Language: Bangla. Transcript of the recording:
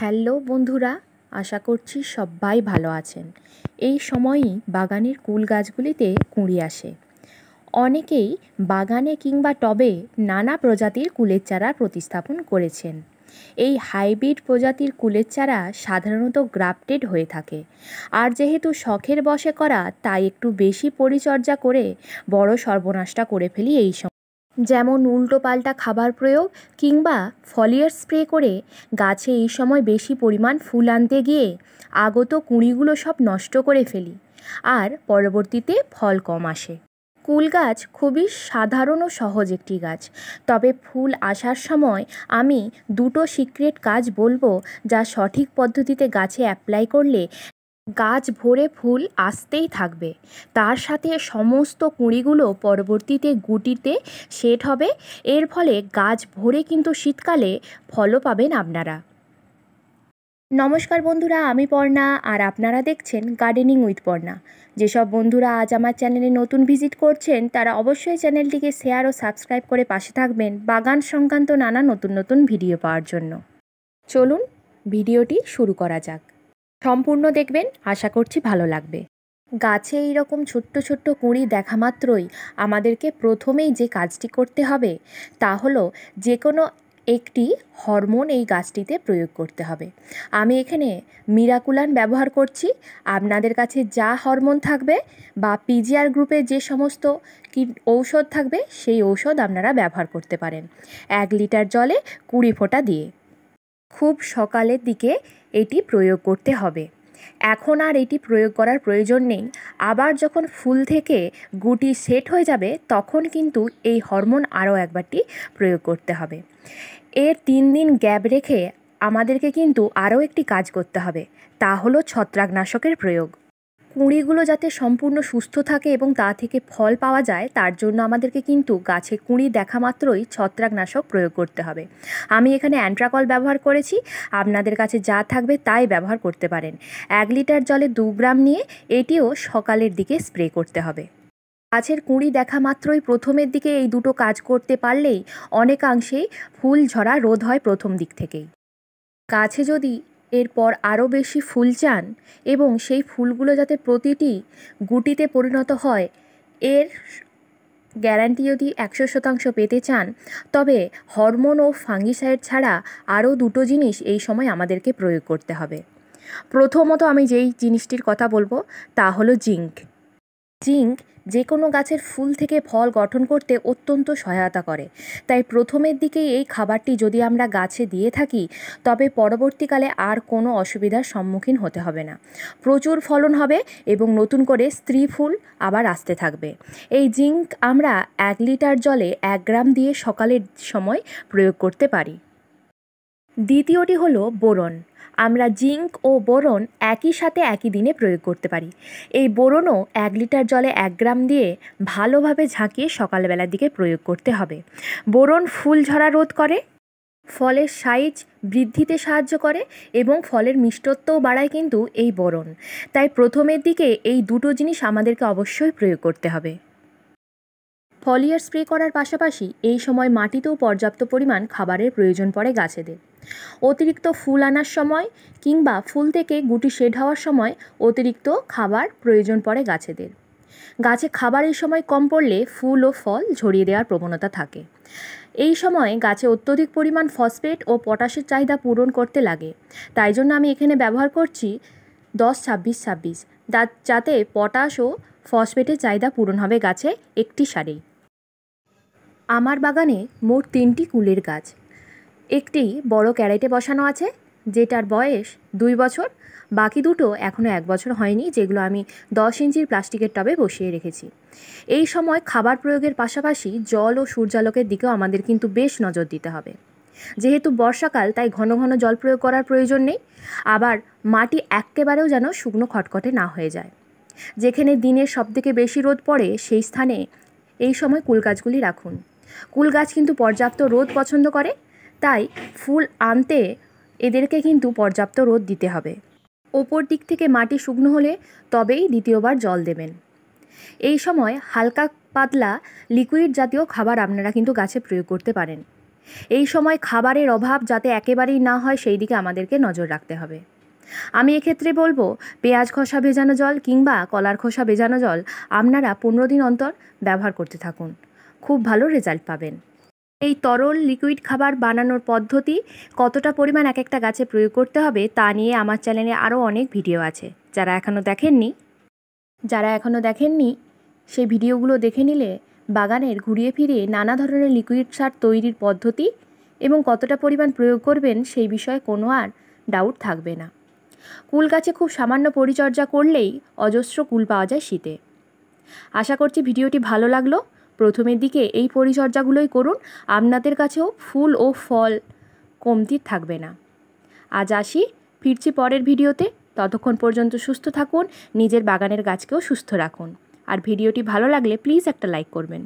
হ্যালো বন্ধুরা, আশা করছি সবাই ভালো আছেন। এই সময়ই বাগানের কুল গাছগুলিতে কুঁড়ি আসে। অনেকেই বাগানে কিংবা টবে নানা প্রজাতির কুলের চারা প্রতিস্থাপন করেছেন। এই হাইব্রিড প্রজাতির কুলের চারা সাধারণত গ্রাফটেড হয়ে থাকে, আর যেহেতু শখের বশে করা, তাই একটু বেশি পরিচর্যা করে বড় সর্বনাশটা করে ফেলি এই সময়। যেমন উল্টোপাল্টা খাবার প্রয়োগ কিংবা ফলিয়ার স্প্রে করে গাছে এই সময় বেশি পরিমাণ ফুল আনতে গিয়ে আগত কুঁড়িগুলো সব নষ্ট করে ফেলি, আর পরবর্তীতে ফল কম আসে। কুল গাছ খুবই সাধারণ ও সহজ একটি গাছ, তবে ফুল আসার সময় আমি দুটো সিক্রেট কাজ বলবো, যা সঠিক পদ্ধতিতে গাছে অ্যাপ্লাই করলে গাছ ভরে ফুল আসতেই থাকবে। তার সাথে সমস্ত কুঁড়িগুলো পরবর্তীতে গুটিতে সেট হবে। এর ফলে গাছ ভরে কিন্তু শীতকালে ফলও পাবেন আপনারা। নমস্কার বন্ধুরা, আমি পর্ণা, আর আপনারা দেখছেন গার্ডেনিং উইথ পর্ণা। যেসব বন্ধুরা আজ আমার চ্যানেলে নতুন ভিজিট করছেন, তারা অবশ্যই চ্যানেলটিকে শেয়ার ও সাবস্ক্রাইব করে পাশে থাকবেন বাগান সংক্রান্ত নানা নতুন নতুন ভিডিও পাওয়ার জন্য। চলুন ভিডিওটি শুরু করা যাক। সম্পূর্ণ দেখবেন, আশা করছি ভালো লাগবে। গাছে এইরকম ছোট্ট ছোট্ট কুঁড়ি দেখা মাত্রই আমাদেরকে প্রথমেই যে কাজটি করতে হবে তা হলো যে কোনো একটি হরমোন এই গাছটিতে প্রয়োগ করতে হবে। আমি এখানে মিরাকুলান ব্যবহার করছি। আপনাদের কাছে যা হরমোন থাকবে বা পিজিআর গ্রুপের যে সমস্ত ঔষধ থাকবে, সেই ঔষধ আপনারা ব্যবহার করতে পারেন 1 লিটার জলে 20 ফোঁটা দিয়ে। খুব সকালের দিকে এটি প্রয়োগ করতে হবে। এখন আর এটি প্রয়োগ করার প্রয়োজন নেই। আবার যখন ফুল থেকে গুটি সেট হয়ে যাবে, তখন কিন্তু এই হরমোন আরও একবারটি প্রয়োগ করতে হবে। এর 3 দিন গ্যাপ রেখে আমাদেরকে কিন্তু আরও একটি কাজ করতে হবে, তা হলো ছত্রাকনাশকের প্রয়োগ। কুঁড়িগুলো যাতে সম্পূর্ণ সুস্থ থাকে এবং তা থেকে ফল পাওয়া যায়, তার জন্য আমাদেরকে কিন্তু গাছে কুঁড়ি দেখা মাত্রই ছত্রাকনাশক প্রয়োগ করতে হবে। আমি এখানে অ্যান্ট্রাকল ব্যবহার করেছি, আপনাদের কাছে যা থাকবে তাই ব্যবহার করতে পারেন। 1 লিটার জলে 2 গ্রাম নিয়ে এটিও সকালের দিকে স্প্রে করতে হবে। গাছের কুঁড়ি দেখা মাত্রই প্রথমের দিকে এই দুটো কাজ করতে পারলেই অনেকাংশেই ফুল ঝরা রোধ হয় প্রথম দিক থেকেই। গাছে যদি এরপর আরও বেশি ফুল চান এবং সেই ফুলগুলো যাতে প্রতিটি গুটিতে পরিণত হয়, এর গ্যারান্টি যদি 100% পেতে চান, তবে হরমোন ও ফাঙ্গিসাইড ছাড়া আরও দুটো জিনিস এই সময় আমাদেরকে প্রয়োগ করতে হবে। প্রথমত আমি যেই জিনিসটির কথা বলবো তা হলো জিঙ্ক। জিঙ্ক যে কোনো গাছের ফুল থেকে ফল গঠন করতে অত্যন্ত সহায়তা করে, তাই প্রথমের দিকেই এই খাবারটি যদি আমরা গাছে দিয়ে থাকি, তবে পরবর্তীকালে আর কোনো অসুবিধার সম্মুখীন হতে হবে না। প্রচুর ফলন হবে এবং নতুন করে স্ত্রী ফুল আবার আসতে থাকবে। এই জিঙ্ক আমরা 1 লিটার জলে 1 গ্রাম দিয়ে সকালের সময় প্রয়োগ করতে পারি। দ্বিতীয়টি হলো বোরন। আমরা জিঙ্ক ও বোরন একই সাথে একই দিনে প্রয়োগ করতে পারি। এই বোরনও 1 লিটার জলে 1 গ্রাম দিয়ে ভালোভাবে ঝাঁকিয়ে সকালবেলার দিকে প্রয়োগ করতে হবে। বোরন ফুল ঝরা রোধ করে, ফলের সাইজ বৃদ্ধিতে সাহায্য করে এবং ফলের মিষ্টত্বও বাড়ায় কিন্তু এই বোরন। তাই প্রথমের দিকে এই দুটো জিনিস আমাদেরকে অবশ্যই প্রয়োগ করতে হবে। ফলিয়ার স্প্রে করার পাশাপাশি এই সময় মাটিতেও পর্যাপ্ত পরিমাণ খাবারের প্রয়োজন পড়ে গাছেদের। অতিরিক্ত ফুল আনার সময় কিংবা ফুল থেকে গুটি শেড হওয়ার সময় অতিরিক্ত খাবার প্রয়োজন পড়ে গাছেদের। গাছে খাবার এই সময় কম পড়লে ফুল ও ফল ঝরিয়ে দেওয়ার প্রবণতা থাকে। এই সময় গাছে অত্যধিক পরিমাণ ফসফেট ও পটাশের চাহিদা পূরণ করতে লাগে। তাই জন্য আমি এখানে ব্যবহার করছি 10-26-26, যাতে পটাশ ও ফসফেটের চাহিদা পূরণ হবে গাছে একটি সারেই। আমার বাগানে মোট 3টি কুলের গাছ। একটি বড় ক্যারেটে বসানো আছে, যেটার বয়স 2 বছর। বাকি দুটো এখনও 1 বছর হয়নি, যেগুলো আমি 10 ইঞ্চির প্লাস্টিকের টবে বসিয়ে রেখেছি। এই সময় খাবার প্রয়োগের পাশাপাশি জল ও সূর্যালোকের দিকেও আমাদের কিন্তু বেশ নজর দিতে হবে। যেহেতু বর্ষাকাল, তাই ঘন ঘন জল প্রয়োগ করার প্রয়োজন নেই। আবার মাটি একেবারেও যেন শুকনো খটখটে না হয়ে যায়। যেখানে দিনের সবথেকে বেশি রোদ পড়ে, সেই স্থানে এই সময় কুল গাছগুলি রাখুন। কুল গাছ কিন্তু পর্যাপ্ত রোদ পছন্দ করে, তাই ফুল আনতে এদেরকে কিন্তু পর্যাপ্ত রোদ দিতে হবে। ওপর দিক থেকে মাটি শুকনো হলে তবেই দ্বিতীয়বার জল দেবেন। এই সময় হালকা পাতলা লিকুইড জাতীয় খাবার আপনারা কিন্তু গাছে প্রয়োগ করতে পারেন। এই সময় খাবারের অভাব যাতে একেবারেই না হয় সেই দিকে আমাদেরকে নজর রাখতে হবে। আমি এক্ষেত্রে বলবো পেঁয়াজ খোসা ভেজানো জল কিংবা কলার খোসা ভেজানো জল আপনারা 15 দিন অন্তর ব্যবহার করতে থাকুন, খুব ভালো রেজাল্ট পাবেন। এই তরল লিকুইড খাবার বানানোর পদ্ধতি, কতটা পরিমাণ এক একটা গাছে প্রয়োগ করতে হবে তা নিয়ে আমার চ্যানেলে আরও অনেক ভিডিও আছে। যারা এখনও দেখেননি সেই ভিডিওগুলো দেখে নিলে বাগানের ঘুরিয়ে ফিরিয়ে নানা ধরনের লিকুইড সার তৈরির পদ্ধতি এবং কতটা পরিমাণ প্রয়োগ করবেন সেই বিষয়ে কোনো আর ডাউট থাকবে না। কুল গাছে খুব সামান্য পরিচর্যা করলেই অজস্র কুল পাওয়া যায় শীতে। আশা করছি ভিডিওটি ভালো লাগলো। প্রথমের দিকে এই পরিচর্যাগুলোই করুন, আপনাদের কাছেও ফুল ও ফল কমতি থাকবে না। আজ আসি, ফিরছি পরের ভিডিওতে। ততক্ষণ পর্যন্ত সুস্থ থাকুন, নিজের বাগানের গাছকেও সুস্থ রাখুন। আর ভিডিওটি ভালো লাগলে প্লিজ একটা লাইক করবেন।